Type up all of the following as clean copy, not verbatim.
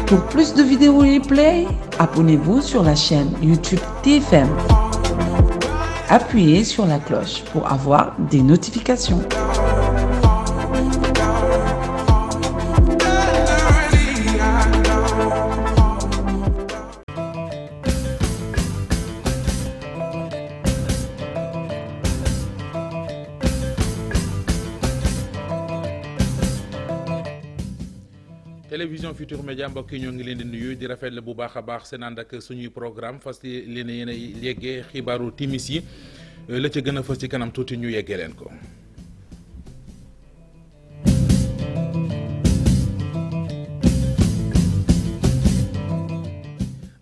Pour plus de vidéos replay, abonnez-vous sur la chaîne YouTube TFM. Appuyez sur la cloche pour avoir des notifications. Télévision Futurs Médias mbokk yi ñoo ngi leen di nuyu di rafetlu bu baax a baax seen ànd ak suñuy programme fas leen yéen a yeggee xibaaru timis yi la ca gën a fës ci kanam tuuti ñu yeggee leen ko.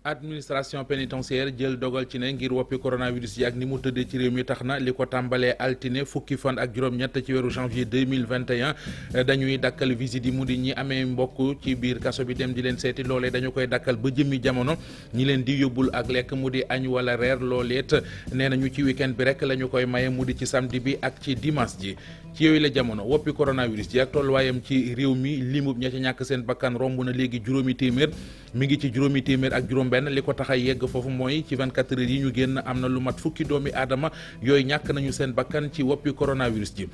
Administration pénitentiaire jël dogal ci ne ngir woppi coronavirus yi ak ni mu tëddee ci réew mi tax na li ko tàmbalee altine fukki fan ak juróom-ñett ci weeru janvier 2021 dañuy dakkal visite yi mu di ñi amee mbokk ci biir kaso bi dem di leen seeti loolee dañu koy dakkal ba jëmmi jamono ñi leen di yóbbul ak lekk mu di añ wala reer looleet nee nañu ci week-end bi rek la ñu koy maye mu di ci samedi bi ak ci dimanche ji ci yooyu la jamono woppi coronavirus ji ak tolluwaayam ci réew mi limub ña ci ñàkk seen bakkan romb na léegi juróomi téeméer mi ngi ci juróomi téeméer ak juróom benn li ko tax a yegg foofu mooy ci 24 heures yi ñu génn am na lu mat fukki doomi aadama yooyu ñàkk nañu seen bakkan ci woppi coronavirus ji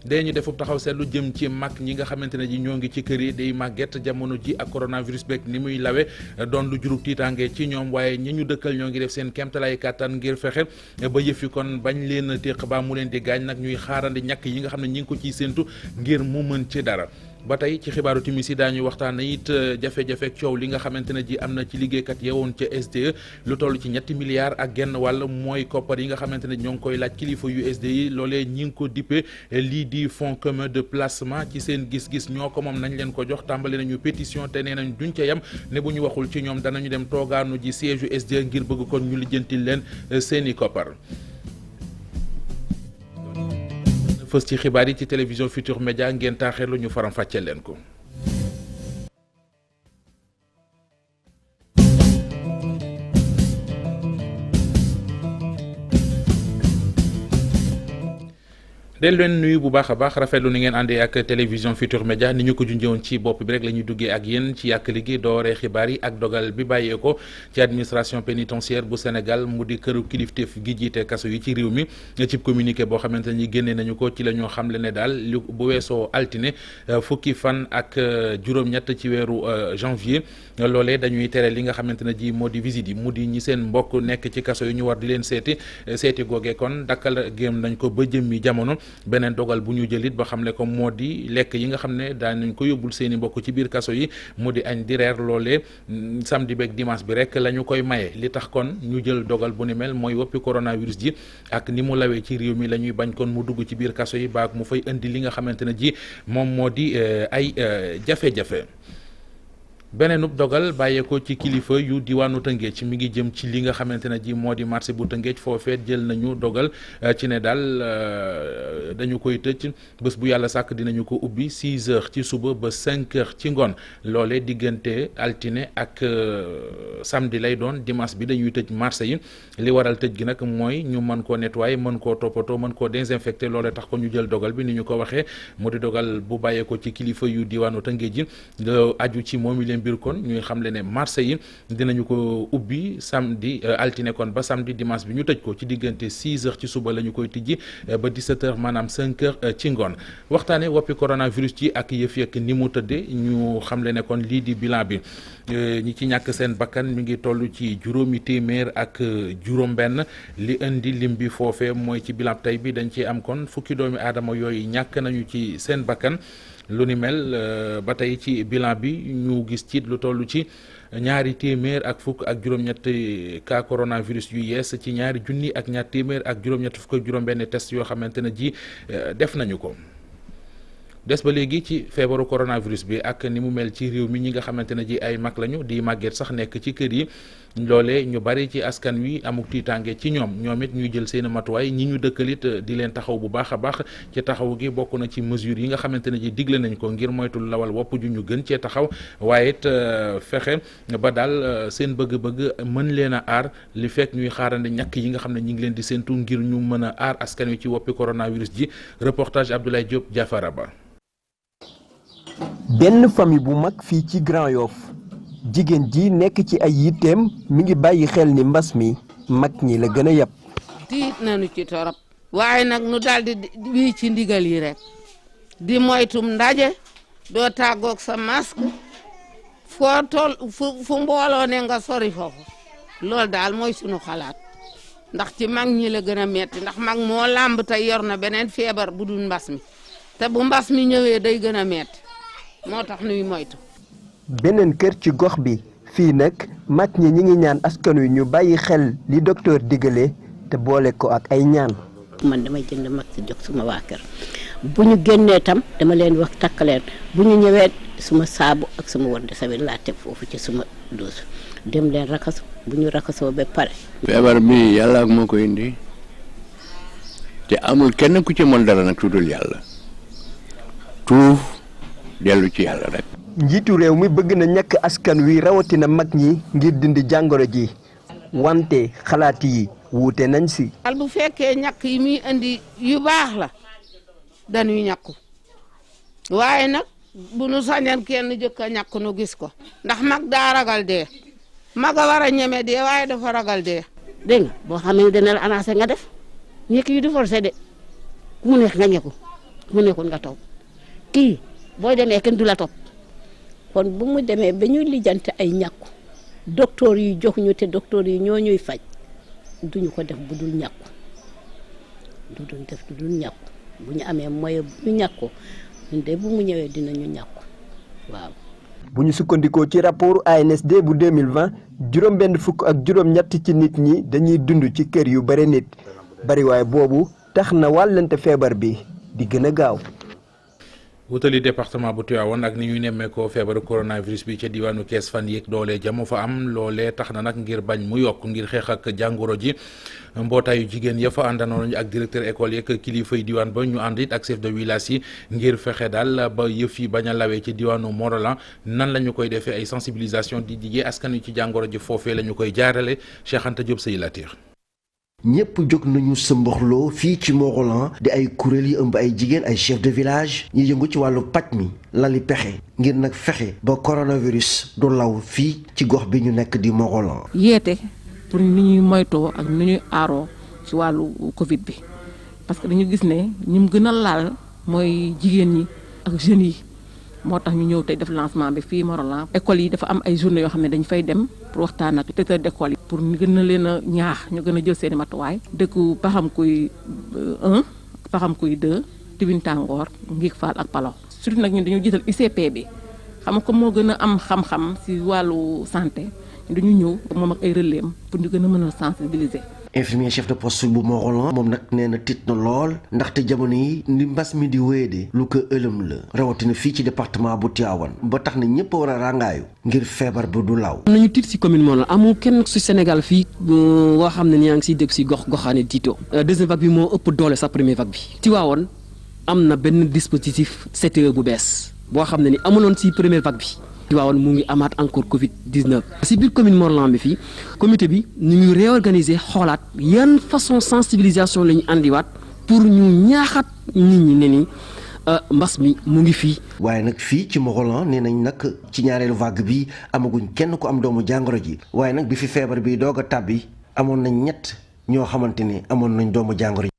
dee ñu defub taxaw seetlu jëm ci mag ñi nga xamante ne ji ñoo ngi ci kër yi day màgget jamono ji ak coronavirus beeg ni muy lawe doon lu jurub tiitaange ci ñoom waaye ñi ñu dëkkal ñoo ngi def seen kéemtalaay kàttan ngir fexe ba yëf yi kon bañ leen a téq ba mu leen di gaañ nag ñuy xaarandi ñàkk yi nga xam ne ñi ngi ko ciy séentu ngir mu mën ci dara. ba tey ci xibaaru timis yi daañu waxtaan it jafe-jafe coow li nga xamante ne ji am na ci liggéeykat yewoon ca SDE lu toll ci $3 milliards ak genn wàll mooy koppar yi nga xamante ne ñoo ngi koy laaj kilifa yu SDE yi loolee ñi ngi ko dippe lii di fonds commun de placement ci seen gis-gis ñoo ko moom nañ leen ko jox tàmbali nañu pétition te nee nañ duñ ca yem ne bu ñu waxul ci ñoom danañu dem toogaanu ji siège yu SDE ngir bëgg kon ñu lijjantil leen seeni koppar. fës ci xibaar yi ci télévision Futurs Médias ngeen taaxeelu ñu faram fàcceel leen ko. del leen nuyu bu baax a baax rafetlu ni ngeen àndee ak télévision Futurs Médias ni ñu ko junjëwoon ci bopp bi rek la ñuy duggee ak yéen ci yàq liggéey dooree xibaar yi ak dogal bi bàyyeeko ci administration pénitentiaire bu Sénégal mu di këru kilifteef gi jiite kaso yi ci réew mi ci communiqué boo xamante ne génnee nañu ko ci la ñoo xamle ne daal li bu weesoo altine fukki fan ak juróom-ñett ci weeru janvier loolee dañuy tere li nga xamante ne ji moo di visite yi mu di ñi seen mbokk nekk ci kaso yi ñu war di leen seeti googee kon dakkal géem nañ ko ba jëmmi jamono. beneen dogal bu ñu jëlit ba xamle ko moo di lekk yi nga xam ne daañu ko yóbbul seeni mbokk ci biir kaso yi mu di añ di reer loolee samedi beeg dimanche bi rek la ñu koy maye li tax kon ñu jël dogal bu ni mel mooy woppi coronavirus ji ak ni mu lawee ci réew mi la ñuy bañ kon mu dugg ci biir kaso yi baag mu fay indi li nga xamante ne ji moom moo di ay jafe-jafe. beneenub dogal bàyyeekoo ci kilifa yu diwaanu Tëngéej mi ngi jëm ci li nga xamante ne ji moo di marché bu Tëngéej foofee jël nañu dogal ci ne daal dañu koy tëj bés bu yàlla sàkk dinañu ko ubbi 6 heures ci suba ba 5 heures ci ngoon loole diggante altine ak samedi lay doon dimanche bi dañuy tëj marché yi li waral tëj gi nag mooy ñu mën koo nettoyer mën koo toppatoo mën koo désinfecter loole tax ko ñu jël dogal bi ni ñu ko waxee mu di dogal bu bàyyeekoo ci kilifa yu diwaanu Tëngéej ji aju ci moom biir kon ñuy xamle ne marché yi dinañu ko ubbi samedi altine kon ba samedi dimanche bi ñu tëj ko ci diggante 6 heures ci suba la ñu koy tijji ba 17 heures maanaam 5 heures ci ngoon waxtaane woppi coronavirus ci ak yëf yëkk ni mu tëdde ñu xamle ne kon lii di bilan bi ñi ci ñàkk seen bakkan mi ngi toll ci juróomi téeméer ak juróom benn li indi lim bi foofee mooy ci bilan tey bi dañ ci am kon fukki doomi aadama yooyu ñàkk nañu ci seen bakkan lu ni mel ba tey ci bilan bi ñu gis ci lu toll ci ñaari téeméer ak fukk ak juróom-ñett cas coronavirus yu yees ci ñaari junni ak ñaar téeméer ak juróom-ñett fukk ak juróom-benn test yoo xamante ne ji def nañu ko. des ba léegi ci feebaru coronavirus bi ak ni mu mel ci réew mi ñi nga xamante ne ji ay mag lañu di màgget sax nekk ci kër yi loolee ñu bari ci askan wi amuk tiitaange ci ñoom it ñuy jël seen matuwaay ñi ñu dëkkalit di leen taxaw bu baax a baax ci taxaw gi bokk na ci mesures yi nga xamante ne ji digle nañ ko ngir moytul lawal wopp ju ñu gën cee taxaw waaye it fexe ba daal seen bëgg-bëgg mën leen a aar li fekk ñuy xaarandi ñàkk yi nga xam ne ñi ngi leen di séentu ngir ñu mën a aar askan wi ci woppi coronavirus ji reportage Abdoulaye Diop Diafara Ba. benn famille bu mag fii ci Grand Yoff jigéen ji nekk ci ay yitteem mi ngi bàyyi xel ni mbas mi mag ñi la gën a yab. tiit nañu ci torop waaye nag nu daldi wii ci ndigal yi rek di moytum ndaje doo tàggoog sa masque foo tol fu mbooloo ne nga sori foofu loolu daal mooy sunu xalaat ndax ci mag ñi la gën a metti ndax mag moo làmb te yor na beneen feebar bu dul mbas mi te bu mbas mi ñëwee day gën a metti moo tax nuy moytu. beneen kër ci gox bi fii nag mag ñi ngi ñaan askan wi ñu bàyyi xel li docteur digale te boole ko ak ay ñaan. man damay jënd mag si jox suma waa kër bu ñu génnee tam dama leen wax takkaleen bu ñu ñëwee suma saabu ak suma wër de sabit laa teg foofu ci suma douche dem leen rakasu bu ñu rakasoo ba pare. feebar bi yàlla ak moo ko indi te amul kenn ku ci mën dara nag tuddul yàlla tuuf dellu ci yàlla rek. njiitu réew mi bëgg na ñàkk askan wi rawatina mag ñi ngir dindi jàngoro ji wante xalaat yi wuute nañ si. al bu fekkee ñàkk yi muy indi yu baax la dañuy ñàkku waaye nag bu nu sañan kenn jëkk a ñàkk nu gis ko ndax mag daa ragal dee mag a war a ñeme dee waaye dafa ragal dee. dégg nga boo xamee ne dana la annoncé nga def ñekk yu di forcé de ku mu nekk nga ñekku ku mu nekkul nga toog kii booy demee kenn du la topp kon bu mu demee ba ñuy lijjante ay ñàkku docteur yi jox ñu te docteur yi ñoo ñuy faj duñu ko def bu dul ñàkku bu ñu amee moyen bu ñu ñàkku ñun de bu mu ñëwee dinañu ñàkku waaw. bu ñu sukkandikoo ci rapport ANSD bu 2020 juróom-benn fukk ak juróom-ñett ci nit ñi dañuy dund ci kër yu bare nit bariwaay boobu tax na wàllante feebar bi di gën a gaaw. wutali département bu Tivaouane ak ni ñuy nemmeekoo feebaru coronavirus bi ca diwaanu Kees fan yéeg doole jamu fa am loolee tax na nag ngir bañ mu yokk ngir xeex ak jàngoro ji mbootaayu jigéen ya fa àndandoo ak directeur école yeeg kilifa yi diwaan ba ñu ànd it ak chef de village yi ngir fexe daal ba yëf yi bañ a lawee ci diwaanu Morolan nan la ñu koy defee ay sensibilisation di jigee askan wi ci jàngoro ji foofee la ñu koy jaarale Cheikh Anta Diop Sey Latir. ñëpp jóg nañu sëmbaxloo fii ci Morolan di ay kuréel yi ëmb ay jigéen ay chef de village ñi yëngu ci wàllu paj mi lali pexe ngir nag fexe ba coronavirus du law fii ci gox bi ñu nekk di Morolan. yeete pour ni ñuy moytoo ak ni ñuy aaroo ci wàllu Covid bi parce que dañu gis ne ñi mu gën a laal mooy jigéen ñi ak jeunes yi moo tax ñu ñëw tey def lancement bi fii Morolan. école yi dafa am ay journée yoo xam ne dañ fay dem pour waxtaan ak directeur d'école yi pour ñu gën a leen a ñaax ñu gën a jël seeni matuwaay dëkku Paxamkuy 1 Paxamkuy 2 Tibin Tàngoor Ngig Fall ak Palo surtout nag ñun dañu jiital ICP bi xam nga comme moo gën a am xam-xam ci wàllu santé dañu ñëw moom ak ay relais pour ñu gën a mën a sensibiliser. infirmier chef de poste bu Morolan moom nag nee na tiit na lool ndaxte jamono yi ni mbas mi di wéyee de lu ko ëlëm la rawatina fii ci département bu Tivaouane ba tax na ñëpp war a ràngaayu ngir feebar bi du law. am nañu tiit ci commune Morolan amul kenn su Sénégal fii woo xam ne yaa ngi siy dégg si goxaane tiito deuxième vague bi moo ëpp doole sax première vague bi. Tivaouane am na benn dispositif CTE bu bees boo xam ne ni amuloon si première vague bi. Tivaouane mu ngi amaat encore Covid-19. si biir commune Morolan bi fii comité bi ñu ngi réorganiser xoolaat yan façon sensibilisation la ñu andiwaat pour ñu ñaaxaat nit ñi ne ni mbas mi mu ngi fii. waaye nag fii ci Morolan nee nañ nag ci ñaareelu vague bi amaguñ kenn ku am doomu jàngoro ji waaye nag bi fi feebar bi doog a tàbbi amoon nañ ñett ñoo xamante ne amoon nañ doomu jàngoro ji.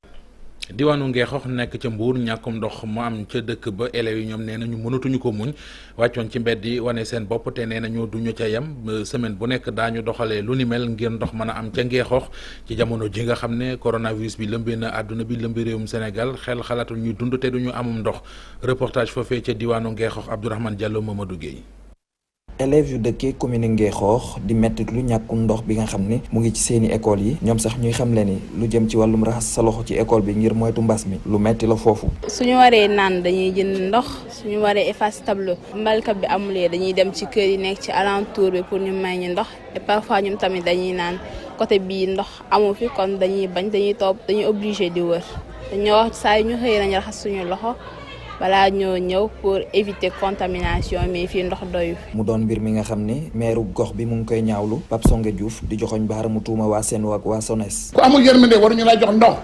diwaanu Ngeexox nekk ca Mbuur ñàkkum ndox mu am ca dëkk ba élèves yi ñoom nee nañu mënatuñu ko muñ wàccoon ci mbedd yi wane seen bopp te nee nañu duñu ca yem semaine bu nekk daañu doxalee lu ni mel ngir ndox mën a am ca Ngeexox ci jamono ji nga xam ne coronavirus bi lëmbee na àdduna bi lëmbee réewum Sénégal xel xalaatul ñuy dund te duñu amum ndox reportage foofee ca diwaanu Ngeexox Abdourahmane Diallo Mamadou Gueye. élèves yu dëkkee commune Ngeexoox di mettit lu ñàkkum ndox bi nga xam ne mu ngi ci seeni école yi ñoom sax ñuy xam le ni lu jëm ci wàllum raxas sa loxo ci école bi ngir moytu mbas mi lu metti la foofu. suñu waree naan dañuy jënd ndox suñu waree effacer tableau mbalka bi amulee dañuy dem ci kër yi nekk ci alentour bi pour ñu may ñu ndox et parfois ñoom tamit dañuy naan côté bii ndox amu fi kon dañuy bañ dañuy topp dañuy obligé di wër dañoo wax saa yu ñu xëy nañ raxas suñu loxo balaa ñoo ñëw pour éviter contamination mais fii ndox doyu. mu doon mbir mi nga xam ne maire gox bi mu ngi koy ñaawlu Pape Songe Diouf di joxoñ baaramu tuuma waa Sen'Eau ak waa SONES. ku amul yërmande waruñu laa jox ndox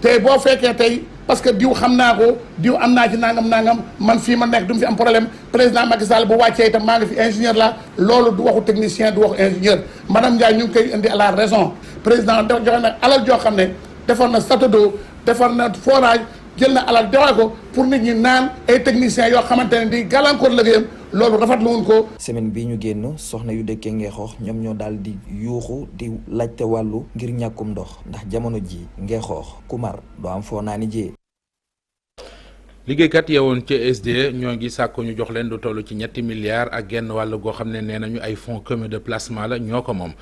te boo fekkee tey parce que diw xam naa ko diw am naa ci nangam man fii ma nekk du mu fi am problème président Macky Sall bu wàccee itam maa ngi fi ingénieur la loolu du waxu technicien du waxu ingénieur madame Ndiaye ñu ngi koy indi à la raison président joxe nag alal joo xam ne defar na château d'eau defar na forage jël na alal joxe ko pour nit ñi naan ay techniciens yoo xamante ne di gàllankoor liggéeyam loolu rafetlu woon ko. semaine bii ñu génn soxna yu dëkkee Ngexoox ñoom ñoo daal di yuuxu di laajte wàllu ngir ñàkkum ndox ndax jamono ji Ngexoox ku mar doo am foo naa ni jee. liggéeykat yeewoon ci SDE ñoo ngi sàkku ñu jox leen lu toll ci 3 milliards ak genn wàll goo xam ne nee nañu ay fonds commun de placement la ñoo ko moom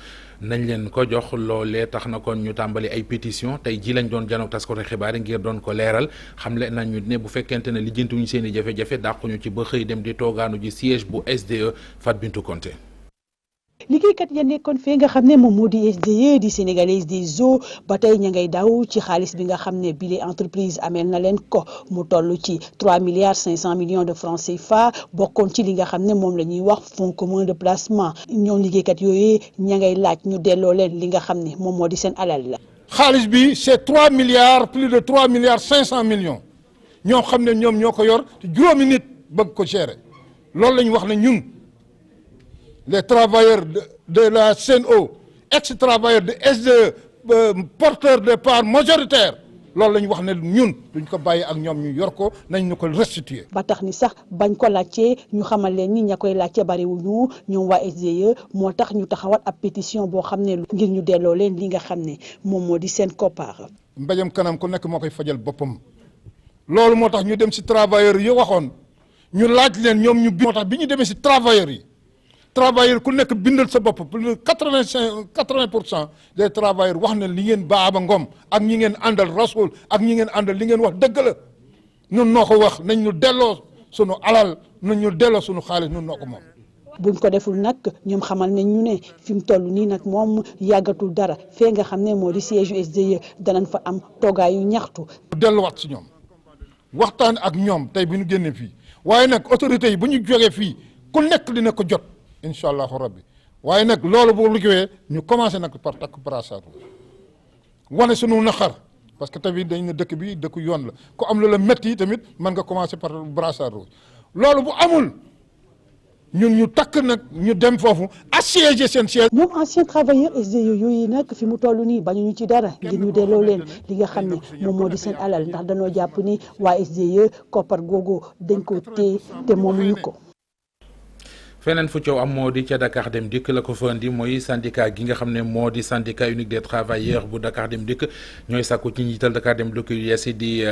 nañ leen ko jox loolee tax na kon ñu tàmbali ay pétition tey ji lañ doon janook taskatu xibaar yi ngir doon ko leeral xamle nañu ne bu fekkente ne lijjantuñu seen i jafe-jafe dàquñu ci ba xëy dem di toogaanu ji siège bu SDE Fat Bintou Konté. liggéeykat ya nekkoon fee nga xam ne moom moo di SDE di Sénégalaise des eaux ba tey ña ngay daw ci xaalis bi nga xam ne bile entreprise ameel na leen ko mu toll ci 3 milliards 500 millions de francs CFA bokkoon ci li nga xam ne moom la ñuy wax fonds commun de placement ñoom liggéeykat yooyu ña ngay laaj ñu delloo leen li nga xam ne moom moo di seen alal la. xaalis bi c'est 3 milliards plus de 3 milliards 500 millions ñoo xam ne ñoom ñoo ko yor te juróomi nit bëgg ko gérer loolu la ñu wax ne ñun. les travailleurs de la CNO ex-travailleurs de SDE porteurs de parts majoritaires loolu la ñu wax ne ñun duñ ko bàyyi ak ñoom ñu yor ko nañ ñu ko restituer. ba tax ni sax bañ ko laajtee ñu xamal leen ni ña koy laajte bariwuñu ñoom waa SDE moo tax ñu taxawat ab pétition boo xam ne ngir ñu delloo leen li nga xam ne moom moo di seen koppar. mbéjam kanam ku nekk moo koy fajal boppam loolu moo tax ñu dem si travailleurs yi waxoon ñu laaj leen ñoom ñu. moo tax bi ñu demee si travailleurs yi. travailleurs ku nekk bindal sa bopp plus de 80% des travailleurs wax ne li ngeen Baaba Ngom ak ñi ngeen àndal Rasoul ak ñi ngeen àndal li ngeen wax dëgg la ñun noo ko wax nañ ñu delloo sunu alal nañ ñu delloo sunu xaalis ñun noo ko moom. buñ ko deful nag ñoom xamal nañ ñu ne fi mu toll nii nag moom yàggatul dara fee nga xam ne moo di siège SDE danañ fa am toogaayu ñaxtu. delluwaat si ñoom waxtaan ak ñoom tey bi ñu génnee fii waaye nag autorités yi bu ñu jógee fii ku nekk dina ko jot. incha allahu rabbi waaye nag loolu boo liggéeyee ñu commencé nag par takk brassard wane sunu naqar parce que tamit dañ ne dëkk bi dëkk yoon la ku am lu la métti tamit mën nga commencé par brassard loolu bu amul ñun ñu takk nag ñu dem foofu assiéger seen siège. ñoom ancien travailleur SDE yooyu nag fi mu toll nii bañu ñu ci dara ngir ñu delloo leen li nga xam ne moom moo di seen alal ndax dañoo jàpp ni waa SDE koppar googu dañ ko téye te moomuñu ko. feneen fu coow am moo di ca Dakar Dem Dikk la ko fa indi mooy syndicat gi nga xam ne moo di syndicat unique des travailleurs bu Dakar Dem Dikk ñooy sàkku ci njiital Dakar Dem Dikk yu yees di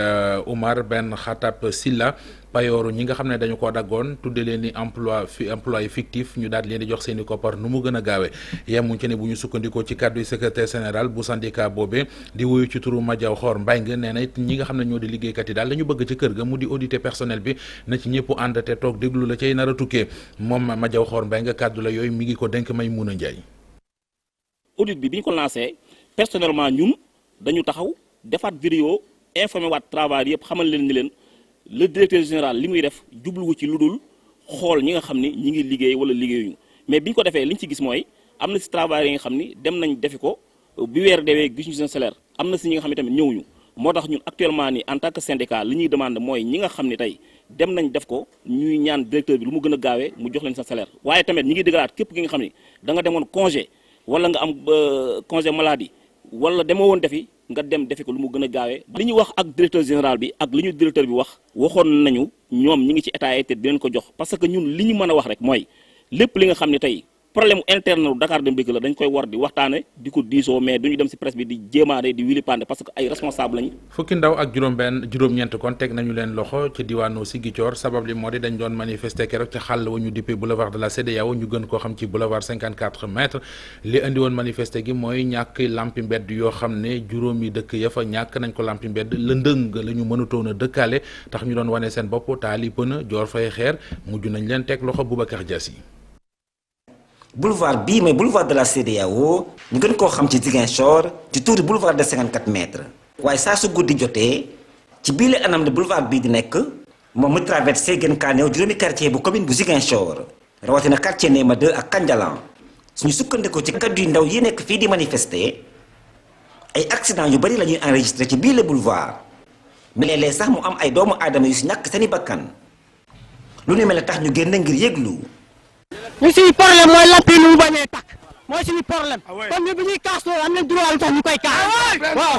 Oumar Ben Khattab Silla payooru ñi nga xam ne dañu ko daggoon tudde leen ni emploi fictif ñu daal leen di jox seen i koppar nu mu gën a gaawee yemuñ ci ne bu ñu sukkandikoo ci kàddu secrétaire général bu syndicat boobee di wuyu ci turu Madiaw Xor Mbengue nee na it ñi nga xam ne ñoo di liggéeykat yi daal la ñu bëgg ci kër ga mu di auditer personnel bi na ci ñëpp ànd te toog déglu la cay nar a tukkee moom Madiaw Xor Mbengue kàddu la yooyu mi ngi ko dénk Maymouna Ndiaye. audit bi ñu ko lancé personnellement ñun dañu taxaw defaat vidéo informé waat travail yëpp xamal leen ni leen le directeur général li muy def jubluwu ci lu dul xool ñi nga xam ni ñi ngi liggéey wala liggéeyuñu mais bi ñu ko defee li ñu ci gis mooy am na si travail yi nga xam ni dem nañ defi ko bi weer deewee gis ñu seen salaire am na si ñi nga xam ne tamit ñëwuñu moo tax ñun actuellement ni en tant que syndicat li ñuy demande mooy ñi nga xam ni tey dem nañ def ko ñuy ñaan directeur bi lu mu gën a gaawee mu jox leen sa salaire waaye tamit ñi ngi dëggalaat képp ki nga xam ni da nga demoon congé wala nga am congé maladie wala demoo woon defi nga dem defi ko lu mu gën a gaawee li ñu wax ak directeur général bi ak li ñu directeur bi wax waxoon nañu ñoom ñi ngi ci état te di leen ko jox parce que ñun li ñu mën a wax rek mooy lépp li nga xam ne tey problème interne u Dakar Dem Dikk la dañ koy war di waxtaane di ko diisoo mais duñu dem ci presse bi di jéemaane di wili pande parce que ay responsable lañu. fukki ndaw ak juróom-ñeent kon teg nañu leen loxo ci diwaanu Ziguinchor sabab li moo di dañ doon manifester keroog ci xàll wa ñu dippee boulevard de la CEDEAO ñu gën koo xam ci boulevard 54 mètres li indi woon manifester gi mooy ñàkk lampi mbedd yoo xam ne juróomi dëkk ya fa ñàkk nañ ko lampi mbedd lëndëng la ñu mënutoon a dëkkaale tax ñu doon wane seen bopp taali pëna joor fay xeer mujj nañ leen teg loxo Boubacar Diassi. boulevard bii mooy boulevard de la CEDEAO ñu gën koo xam ci Ziguinchor ci tuuri boulevard de 54 mètres waaye saa su guddi jotee ci bii la anam ne boulevard bii di nekk moom mu traversé gën kaa néew juróomi quartier bu commune bu Ziguinchor rawatina quartier Néma 2 ak Kandialan suñu sukkandikoo ci kaddu yu ndaw yi nekk fii di manifester ay accident yu bari la ñuy enregistré ci bii le boulevard mais léeg-léeg sax mu am ay doomu aadama yu si ñàkk seeni bakkan lu ne mel ne tax ñu génn ngir yëglu. ñu suñu problème mooy lamp yi nu mu bañee takk mooy suñu problème kon ñu bi ñuy kaas loolu am nañ droit lu tax ñu koy kaas waaw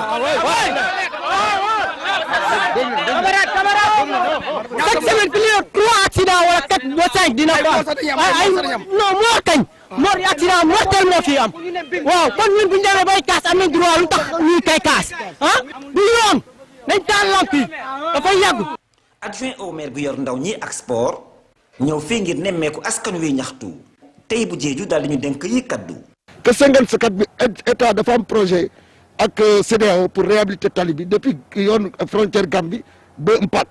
chaque semaine plus de 3 accidents wala 4 ba 5 dina ko am ay non moo kañ moo accident mortel moo fi am waaw kon ñun bu ñu demee bay kaas am nañ droit lu tax ñuy koy kaas ah du yoon nañ taal lamp yi dafay yàgg. adjoint au maire bu yor ndaw ñi ak sport ñëw fii ngir nemmeeku askan wi ñaxtu tey bu jeeju daal di ñu dénk yi kaddu. que Senghane Sakat bi état dafa am projet ak CEDEAO pour réhabiliter tali bi depuis yoon frontière Gambie ba Mpaat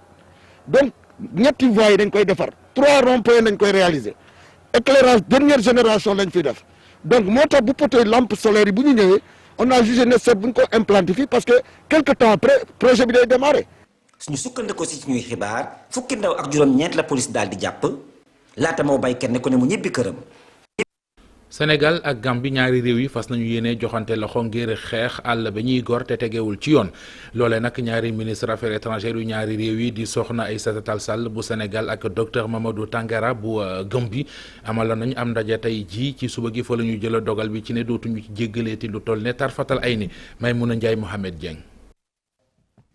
donc ñetti voies yi dañ koy defar 3 ronds-points dañ koy réaliser éclairage dernière génération lañ fiy def donc moo tax bu poteau lampe solaire yi bu ñu ñëwee on a jugé nécessaire bu ñu ko implanté fii parce que quelque temps après projet bi day démarrer. suñu sukkandikoo si ñuy xibaar fukki ndaw ak juróom-ñeent la police daal di jàpp laata moo bay kenn ku ne mu ñibbi këram. Sénégal ak Gambie ñaari réew yi fas nañu yéene joxante loxo ngir xeex àll ba ñuy gor te tegewul ci yoon loolee nag ñaari ministre affaires étrangères yu ñaari réew yi di soxna Aïssata Tall Sall bu Sénégal ak docteur Mamadou Tangara bu Gambie amaloon nañu am ndaje tey jii ci suba gi fa la ñu jël dogal bi ci ne dootuñu ci jéggaleeti lu toll ne tarfatal ay ni Maimouna Ndiaye Mohamed Dieng.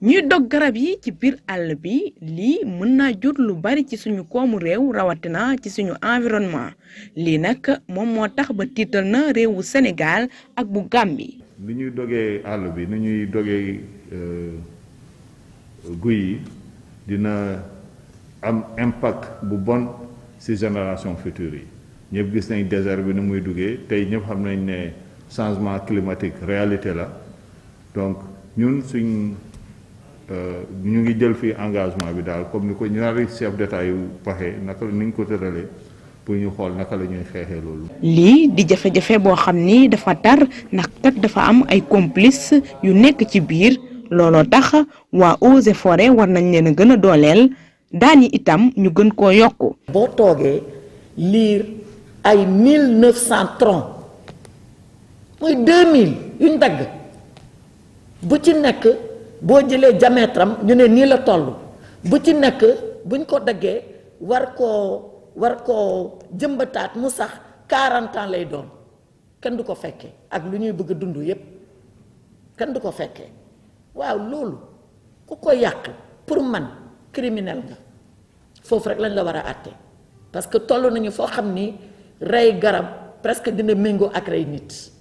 ñuy dog garab yi ci biir àll bi lii mën naa jur lu bari ci suñu koomu réew rawatina ci suñu environnement lii nag moom moo tax ba tiital na réewu Sénégal ak bu Gambie. ni ñuy dogee àll bi ni ñuy dogee guy yi dina am impact bu bon ci génération future yi ñëpp gis nañ désert bi ni muy duggee tey ñëpp xam nañ ne changement climatique réalité la donc ñun ñu ngi jël fii engagement bi daal comme ni ko ñaari chef d'état yu waxee naka ni ñu ko tëralee pour ñu xool naka la ñuy xeexee loolu. lii di jafe-jafe boo xam ni dafa tar ndax kat dafa am ay complice yu nekk ci biir looloo tax waa Eaux et Forêts war nañ leen a gën a dooleel daan yi itam ñu gën koo yokku. boo toogee liir ay 1900 troncs mooy 2000 yuñ dagg bu ci nekk. boo jëlee diamètre am ñu ne nii la toll bu ci nekk buñ ko daggee war koo jëmbataat mu sax 40 ans lay doon kenn du ko fekkee ak lu ñuy bëgg a dund yépp kenn du ko fekkee waaw loolu ku ko yàq pour man criminel nga foofu rek lañ la war a àtte parce que toll nañu foo xam ni rey garab presque dina méngoo ak rey nit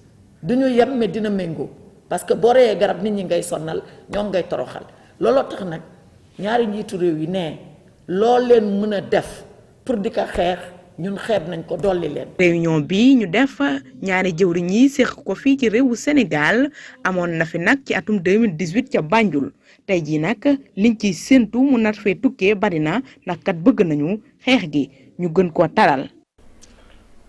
duñu yem mais dina méngoo. parce que boo reyee garab nit ñi ngay sonnal ñoom ngay toroxal looloo tax nag ñaari njiitu réew yi ne loo leen mën a def pour di ko xeex ñun xeeb nañ ko dolli leen. réunion bi ñu def ñaari jëwriñ yi séq ko fii ci réewu Sénégal amoon na fi nag ci atum 2018 ca Banjul tey jii nag liñ ciy séentu mu nar fee tukkee bari na ndax kat bëgg nañu xeex gi ñu gën koo taral.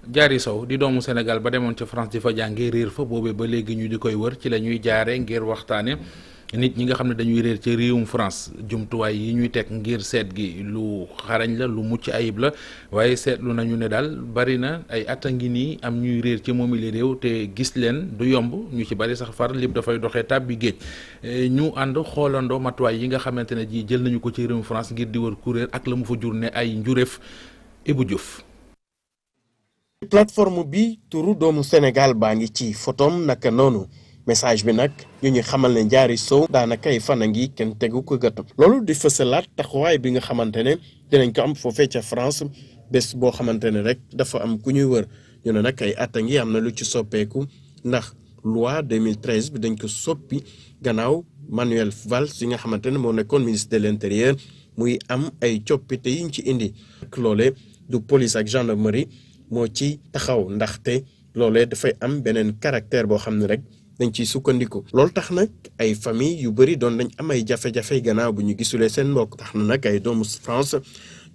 Jaari Sow di doomu Sénégal ba demoon ci France di fa jàngee réer fa boobee ba léegi ñu di koy wër ci la ñuy jaare ngir waxtaane nit ñi nga xam ne dañuy réer ci réewum France jumtuwaay yi ñuy teg ngir seet gi lu xarañ la lu mucc ayib la waaye seetlu nañu ne daal bari na ay at a ngi nii am ñuy réer ci moomili réew te gis leen du yomb ñu ci bari sax far lépp dafay doxee tàbbi géej ñu ànd xoolandoo matuwaay yi nga xamante ne ji jël nañu ko ci réewum France ngir di wër kuréel ak la mu fa jur ne ay njuréef Ibou Diouf. plateforme bi turu doomu Sénégal baa ngi ci photom naka noonu message bi nag ñu xamal ne Diary Sow daanaka ay fan a ngi kenn tegu ko gëtam loolu di fësalaat taxawaay bi nga xamante ne dinañ ko am foofee ca France bés boo xamante ne rek dafa am ku ñuy wër ñu ne nag ay at a ngi am na lu ci soppeeku ndax loi 2013 bi dañ ko soppi gannaaw Manuel Valls yi nga xamante ne moo nekkoon ministre de l'intérieur muy am ay coppite yiñ ci indi loole du police ak gendarmerie moo ci taxaw ndaxte loolee dafay am beneen caractère boo xam ne rek dañ ciy sukkandiku loolu tax nag ay famille yu bëri doon dañ am ay jafe-jafe gannaaw bu ñu gisulee seen mbokk tax na nag ay doomu France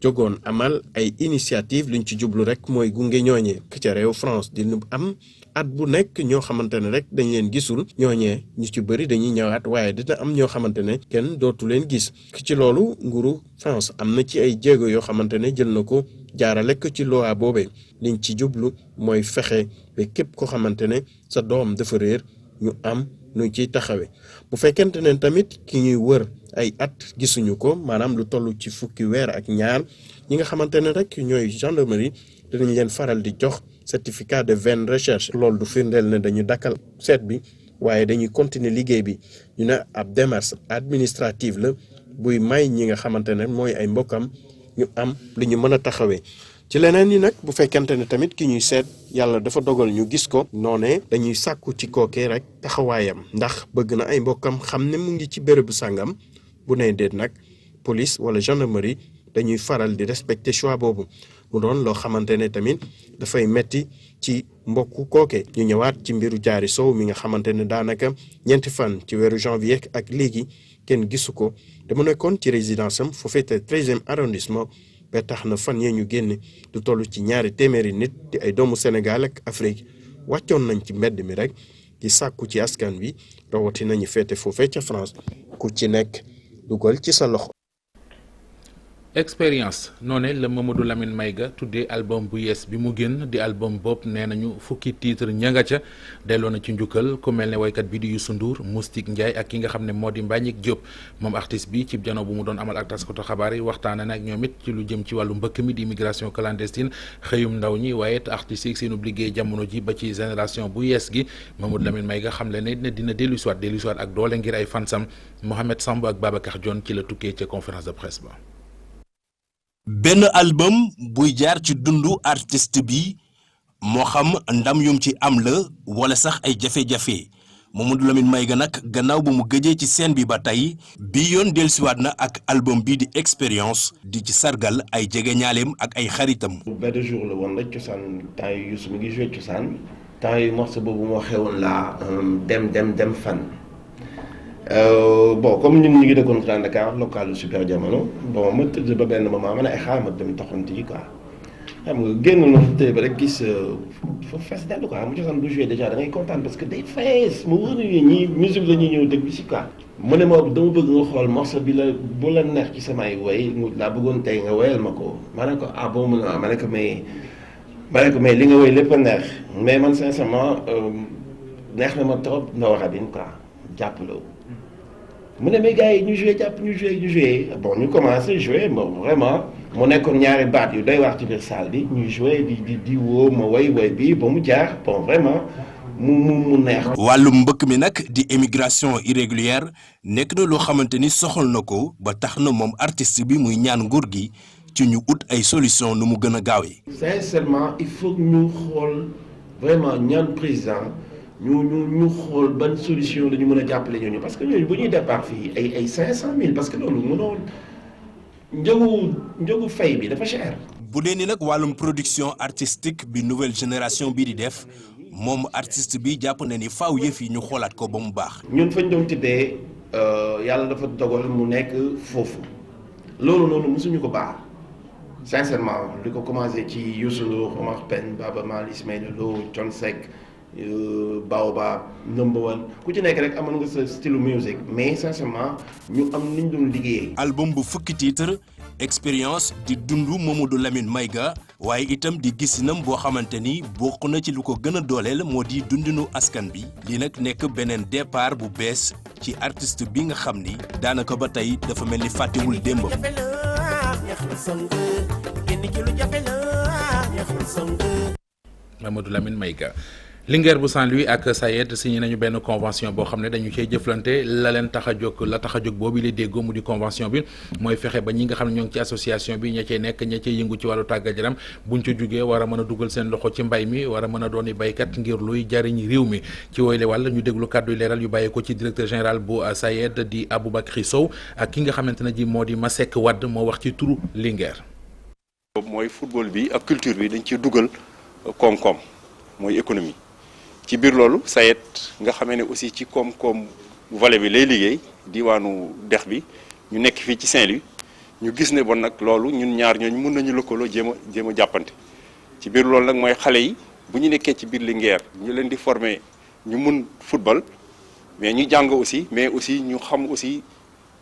jogoon amal ay initiative luñ ci jublu rek mooy gunge ñooñee ca réew France dina am at bu nekk ñoo xamante ne rek dañ leen gisul ñooñee ñu ci bëri dañuy ñëwaat waaye dina am ñoo xamante ne kenn dootu leen gis ci loolu nguuru France am na ci ay jéego yoo xamante ne jël na ko jaarale ko ci loi boobee liñ ci jublu mooy fexe ba képp ko xamante ne sa doom dafa réer ñu am nu ciy taxawee bu fekkente ne tamit ki ñuy wër ay at gisuñu ko maanaam lu toll ci fukki weer ak ñaar ñi nga xamante ne rek ñooy gendarmerie dinañ leen faral di jox certificat de vaine recherche loolu du firndeel ne dañu dakkal seet bi waaye dañuy continuer liggéey bi ñu ne ab démarche administrative la buy may ñi nga xamante ne mooy ay mbokkam ñu am li ñu mën a taxawee ci leneen yi nag bu fekkente ne tamit ki ñuy seet yàlla dafa dogal ñu gis ko noonee dañuy sàkku ci kookee rek taxawaayam ndax bëgg na ay mbokkam xam ne mu ngi ci bérébu sàngam bu nee déet nag police wala gendarmerie dañuy faral di respecter choix boobu mu doon loo xamante ne tamit dafay metti ci mbokku kooke ñu ñëwaat ci mbiru Diary Sow mi nga xamante ne daanaka 2 fan ci weeru janvier ak léegi kenn gisu ko te mu nekkoon ci résidence am foofee te 13e arrondissement ba tax na fan yee ñu génne du toll ci 200 nit di ay doomu Sénégal ak Afrique wàccoon nañ ci mbedd mi rek di sàkku ci askan wi rawati nañu féete foofee ca France ku ci nekk dugal ci sa loxo. expérience noone la Mamadou Lamine Mayga tuddee album bu yees bi mu génn di album bopp nee nañu fukki titre ña nga ca delloo na ci njukkal ku mel ne waykat bi di Youssou Ndour Moustique Ndiaye ak ki nga xam ne moo di Mbagnick Diop moom artiste bi ci jano bu mu doon amal ak taskatu xabaar yi waxtaane nag ñoom it ci lu jëm ci wàllu mbëkk mi di immigration clandestine xëyum ndaw ñi waaye it artistes yi seenub liggéey jamono ji ba ci génération bu yees gi Mamadou Lamine Mayga xam le ne dina dellusiwaat ak doole ngir ay fansam Mohamed Samb ak Babacar Dione ci la tukkee ca conférence de presse ba. benn album buy jaar ci dundu artiste bi moo xam ndam yum ci am la wala sax ay jafe-jafe Mamadou Lamine Mayga nag gannaaw ba mu gëjee ci scène bi ba tey bi yoon dellusiwaat na ak album bi di expérience di ci sargal ay jegeñaaleem ak ay xaritam. benn jour la woon rek cosaan temps yi Youssou mi ngi joué cosaan temps yi morceau boobu moo xewoon la dem fan. Bon comme ñun ñu ngi dëkkoon Grand Dakar local Super Jamono bon ma tëdd ba benn moment ma ne ay xaar ma dem taxanti yi quoi xam nga génn noonu tey ba rek gis fa fees dellu quoi mu cosaan bu joué déjà da ngay kontaan parce que day fees mu wër ñii musique la ñuy ñëw déglu si quoi. mu ne ma dama bëgg nga xool morceau bi la bu la neex ci samay woy laa bëggoon tey nga woyal ma ko ma ne ko ah bon mu ne ma ne ko mais li nga woy lépp a neex mais man sincèrement neex na ma trop Ndao Rabine quoi jàppaloo. mu ne mais gars yi ñu joué bon ñu commencé joué bon vraiment mu nekkoon ñaari baat yu doy wax ci biir salle bi ñu joué di woo ma woy bi ba mu jaar bon vraiment mu neex. wàllum mbëkk mi nag di émigration irrégulière nekk na loo xamante ni soxal na ko ba tax na moom artiste bi muy ñaan nguur gi ci ñu ut ay solution nu mu gën a gaawee. sincèrement il faut ñu xool vraiment ñaan président. ñu xool ban solution la ñu mën a jàppale ñooñu parce que ñooñu bu ñuy départ fii ay 500 000 parce que loolu mënoo njëgu fay bi dafa cher. bu dee ni nag wàllum production artistique bi nouvelle génération bii di def moom artiste bi jàpp na ni faaw yëf yi ñu xoolaat ko ba mu baax. ñun fañ doon tibbee yàlla dafa dogal mu nekk foofu loolu noonu mosuñu ko baax sincèrement li ko commencé ci Youssou Ndour Omar Pène Baaba Maal Ismaïla Lo Thione Seck Baobab number one ku ci nekk rek amoon nga sa style musique mais sincèrement ñu am niñ doon liggéeyee. album bu fukki titre expérience di dundu Mamadou Lamine Mayga waaye itam di gisinam boo xamante ni bokk na ci lu ko gën a dooleel moo di dundinu askan bi li nag nekk beneen départ bu bees ci artiste bi nga xam ni daanaka ba tey dafa mel ni fàttewul démb. Mamadou Lamine Mayga. Linguère bu Saint-Louis ak Sayed signé nañu benn convention boo xam ne dañu cey jëflante la leen tax a jóg boobu la déggoo mu di convention bi mooy fexe ba ñi nga xam ne ñoo ngi ci association bi ña cey nekk ña cey yëngu ci wàllu tàggat yaram buñ ca jugee war a mën a dugal seen loxo ci mbay mi war a mën a doon i baykat ngir luy jariñ réew mi ci woyle wàll ñu déglu kàddu leeral yu bàyyee ko ci directeur général bu Sayed di Aboubacry Sow ak ki nga xamante ne ji moo di Masek Wade moo wax ci turu Linguère. mooy football bi ak culture bi dañ ciy dugal koom-koom mooy économie. ci biir loolu Sayed nga xamee ne aussi ci koom-koom volet bi lay liggéey diwaanu dex bi ñu nekk fii ci Saint-Louis ñu gis ne bon nag loolu ñun ñaar ñooñu mun nañu lëkkaloo jéem a jàppante ci biir loolu nag mooy xale yi bu ñu nekkee ci biir Linguère ñu leen di former ñu mun football mais ñu jàng aussi mais aussi ñu xam aussi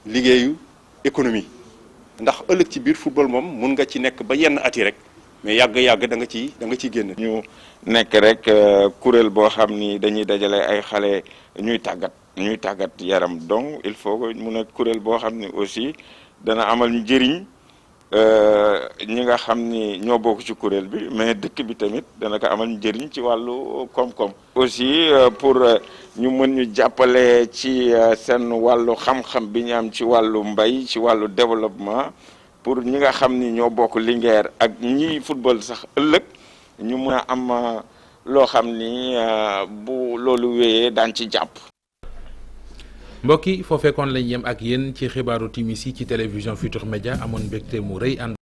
liggéeyu économie ndax ëllëg ci biir football moom mun nga ci nekk ba yenn at yi rek mais yàgg-yàgg da nga ciy génn. ñu nekk rek kuréel boo xam ni dañuy dajale ay xale ñuy tàggat ñuy tàggat yaram donc il faut que mu nekk kuréel boo xam ne aussi dana amal njëriñ ñi nga xam ni ñoo bokk ci kuréel bi mais dëkk bi tamit dana ko amal njëriñ ci wàllu koom-koom. aussi pour ñu mën ñu jàppale ci seen wàllu xam-xam bi ñu am ci wàllu mbay ci wàllu développement pour ñi nga xam ni ñoo bokk Linguère ak ñi football sax ëllëg ñu mën a am loo xam ni bu loolu wéyee daan ci jàpp. mbokk yi foofee kon lañ yem ak yéen ci xibaaru timis yi ci télévision Futurs Médias amoon mbégte mu rëy ànd